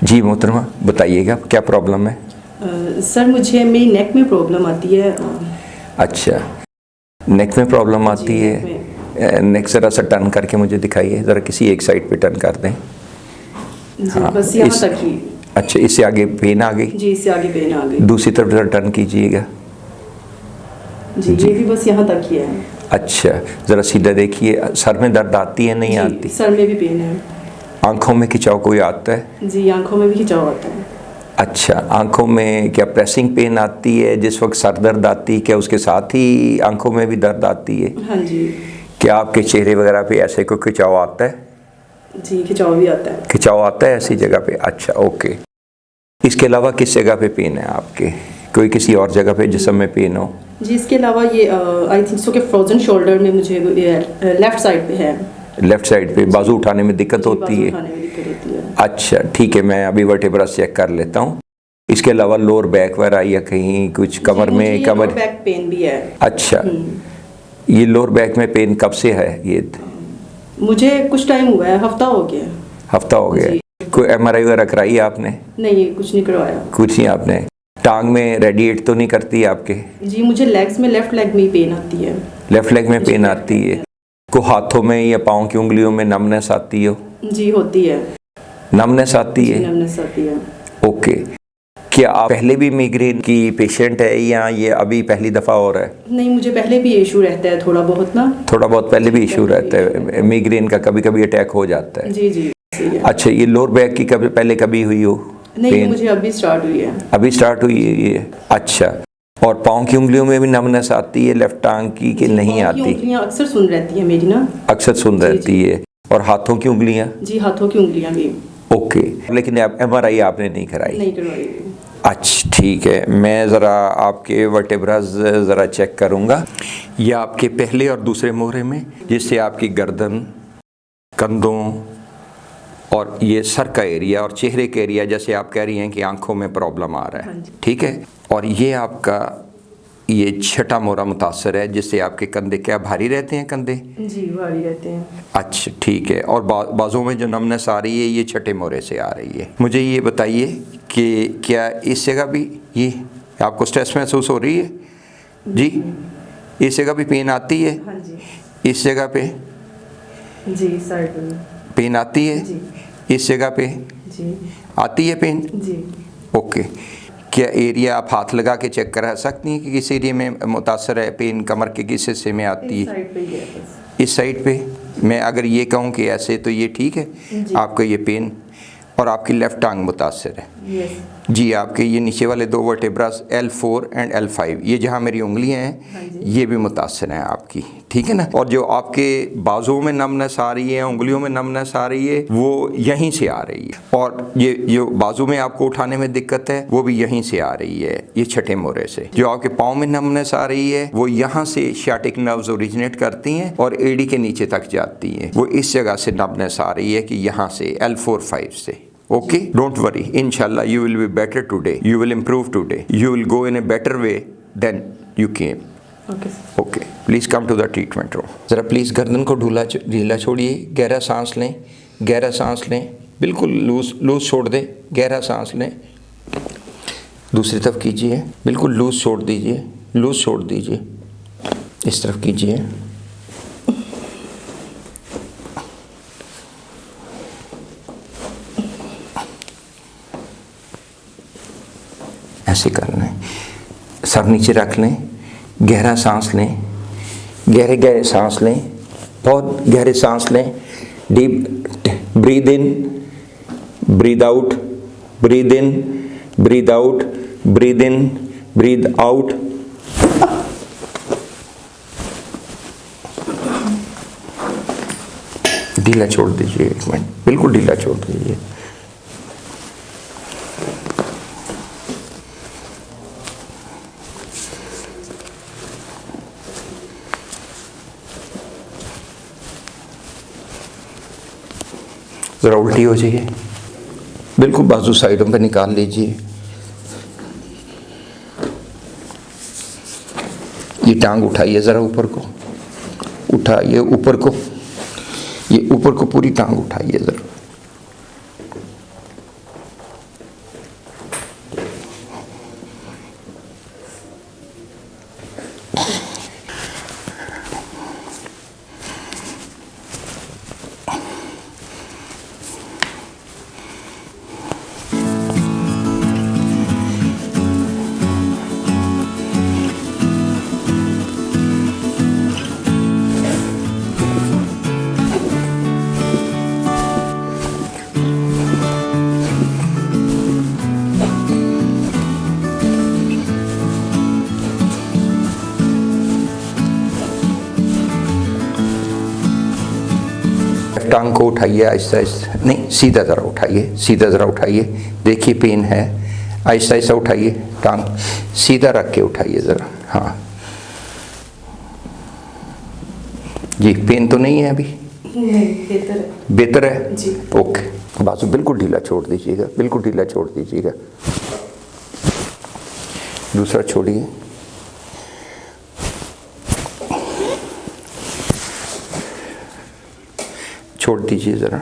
जी मोहतरमा, बताइएगा क्या प्रॉब्लम है? सर मुझे मेरी नेक में प्रॉब्लम आती है। अच्छा, नेक में प्रॉब्लम जी, आती नेक है। नेक ज़रा सा टर्न करके मुझे दिखाइए, ज़रा किसी एक साइड पे टर्न कर दें। जी हाँ, बस यहाँ तक ही। अच्छा, इससे आगे पेन आ गई? जी इससे आगे पेन आ गई। दूसरी तरफ ज़रा टर्न कीजिएगा। जी ये भी बस यहाँ तक ही है। अच्छा, ज़रा सीधा देखिए। सर में दर्द आती है नहीं जी आती? सर में भी पेन है। आँखों में खिंचाव कोई आता है? जी आंखों में भी खिंचाव आता है। अच्छा, आँखों में क्या प्रेसिंग पेन आती है जिस वक्त सर दर्द आती है? क्या उसके साथ ही आँखों में भी दर्द आती है? हाँ जी। क्या आपके चेहरे वगैरह पे ऐसे कोई खिंचाव आता है? जी खिंचाव भी आता है। खिंचाव आता है ऐसी जगह पे? अच्छा ओके। इसके अलावा किस जगह पे पेन है आपके? कोई किसी और जगह पे जिस्म में पेन हो? जी इसके अलावा ये आई थिंक सो कि फ्रोजन शोल्डर में मुझे लेफ्ट साइड पे है। लेफ्ट साइड पे बाजू उठाने में दिक्कत जी, होती बाजू है? उठाने में दिक्कत होती है। अच्छा ठीक है, मैं अभी वर्टेब्रा चेक कर लेता हूँ। इसके अलावा लोअर बैक वगैरह या कहीं कुछ कमर में? मुझे कमर बैक पेन भी है। अच्छा, ये लोअर बैक में पेन कब से है ये? मुझे कुछ टाइम हुआ है, हफ्ता हो गया। हफ्ता हो गया। कोई एमआरआई वगैरह कराई है आपने? नहीं कुछ नहीं करवाया। कुछ नहीं आपने? टांग में रेडिएट तो नहीं करती आपके? जी मुझे लेग्स में लेफ्ट लेग में ही पेन आती है। लेफ्ट लेग में पेन आती है? को हाथों में या पाँव की उंगलियों में नमनेस आती हो? जी होती है। नमनेस आती है? नमनेस आती है। ओके। क्या आप पहले भी माइग्रेन की पेशेंट है या ये अभी पहली दफ़ा हो रहा है? नहीं मुझे पहले भी इशू रहता है थोड़ा बहुत ना। थोड़ा बहुत पहले भी इशू रहता है माइग्रेन का? कभी कभी अटैक हो जाता है? जी जी। अच्छा, ये लोअर बैक की कभी पहले कभी हुई हो? नहीं मुझे अभी स्टार्ट हुई है। अभी स्टार्ट हुई है ये? अच्छा, और पाँव की उंगलियों में भी नमनेस आती है लेफ्ट टांग की कि नहीं आती? उंगलियां अक्सर सुन रहती है मेरी ना। अक्सर सुन रहती है। और हाथों की उंगलियां? जी हाथों की उंगलियां भी। ओके, लेकिन एमआरआई आपने नहीं कराई? नहीं करवाई। अच्छा ठीक है, मैं ज़रा आपके वर्टेब्रास ज़रा चेक करूँगा। ये आपके पहले और दूसरे मोहरे में, जिससे आपकी गर्दन, कंधों और ये सर का एरिया और चेहरे का एरिया, जैसे आप कह रही हैं कि आंखों में प्रॉब्लम आ रहा है, ठीक है। और ये आपका ये छठा मोहरा मुतासर है, जिससे आपके कंधे क्या भारी रहते हैं? कंधे जी भारी रहते हैं। अच्छा ठीक है। और बाजू में जो नमनेस आ रही है ये छठे मोहरे से आ रही है। मुझे ये बताइए कि क्या इस जगह भी ये आपको स्ट्रेस महसूस हो रही है? जी इस जगह भी पेन आती है? हाँ जी। इस जगह पे जी साइड में पेन आती है? जी। इस जगह पे जी आती है पेन? जी। ओके। क्या एरिया आप हाथ लगा के चेक करा सकती हैं कि किस एरिया में मुतासर है पेन? कमर के किस हिस्से में आती है? साइड पे ही है बस। इस साइड पे? मैं अगर ये कहूँ कि ऐसे, तो ये ठीक है आपका ये पेन? और आपकी लेफ्ट टांग मुतासर है? यस। जी, आपके ये नीचे वाले दो वर्टेब्रास L4 एंड L5, ये जहाँ मेरी उंगलियां हैं ये भी मुतासर हैं आपकी, ठीक है ना। और जो आपके बाजुओं में नमनेस आ रही है, उंगलियों में नमनेस आ रही है, वो यहीं से आ रही है। और ये जो बाजू में आपको उठाने में दिक्कत है वो भी यहीं से आ रही है, ये छठे मोहरे से। जो आपके पाँव में नमनेस आ रही है वो यहाँ से शाटिक नर्व्स ओरिजिनेट करती हैं और एडी के नीचे तक जाती हैं। वो इस जगह से नमनेस आ रही है कि यहाँ से L4-5 से। Okay, don't worry. Inshallah, you will be better today. You will improve today. You will go in a better way than you came. Okay. Okay. Please come to the treatment room. ज़रा please गर्दन को ढीला छोड़िए, गहरा सांस लें, गहरा सांस लें, बिल्कुल लूज छोड़ दें, गहरा सांस लें। दूसरी तरफ कीजिए, बिल्कुल लूज छोड़ दीजिए, लूज छोड़ दीजिए। इस तरफ कीजिए। ऐसे कर लें, सर नीचे रख लें, गहरा सांस लें, गहरे सांस लें, बहुत गहरे सांस लें। Deep breathe in, breathe out, breathe in, breathe out, breathe in, breathe out. ढीला छोड़ दीजिए, एक मिनट, बिल्कुल ढीला छोड़ दीजिए। ज़रा उल्टी हो जाइए, बिल्कुल बाजू साइडों पे निकाल लीजिए। ये टांग उठाइए ज़रा ऊपर को, उठाइए ऊपर को, ये ऊपर को पूरी टांग उठाइए ज़रा। लेफ्ट टांग को उठाइए आहिस्ता आहिस्ता, नहीं सीधा ज़रा उठाइए, सीधा ज़रा उठाइए, देखिए पेन है, आहिस्ता आहिस्ता उठाइए, टांग सीधा रख के उठाइए ज़रा। हाँ जी, पेन तो नहीं है अभी? नहीं, बेहतर है। बेहतर है जी। ओके। बाजू बिल्कुल ढीला छोड़ दीजिएगा, बिल्कुल ढीला छोड़ दीजिएगा। दूसरा छोड़िए, छोड़ दीजिए ज़रा।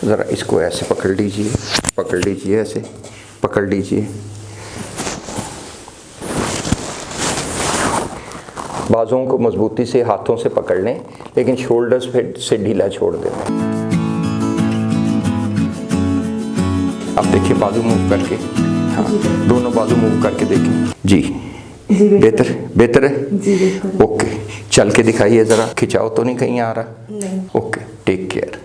ज़रा इसको ऐसे पकड़ लीजिए, पकड़ लीजिए, ऐसे पकड़ लीजिए। बाजुओं को मजबूती से हाथों से पकड़ लें, लेकिन शोल्डर्स पे से ढीला छोड़ दें। अब देखिए बाजू मूव करके, हाँ दोनों बाजू मूव करके देखें जी। बेहतर, बेहतर है जी, बेहतर है। ओके। चल के दिखाइए ज़रा, खिंचाव तो नहीं कहीं आ रहा? नहीं। Okay, take care.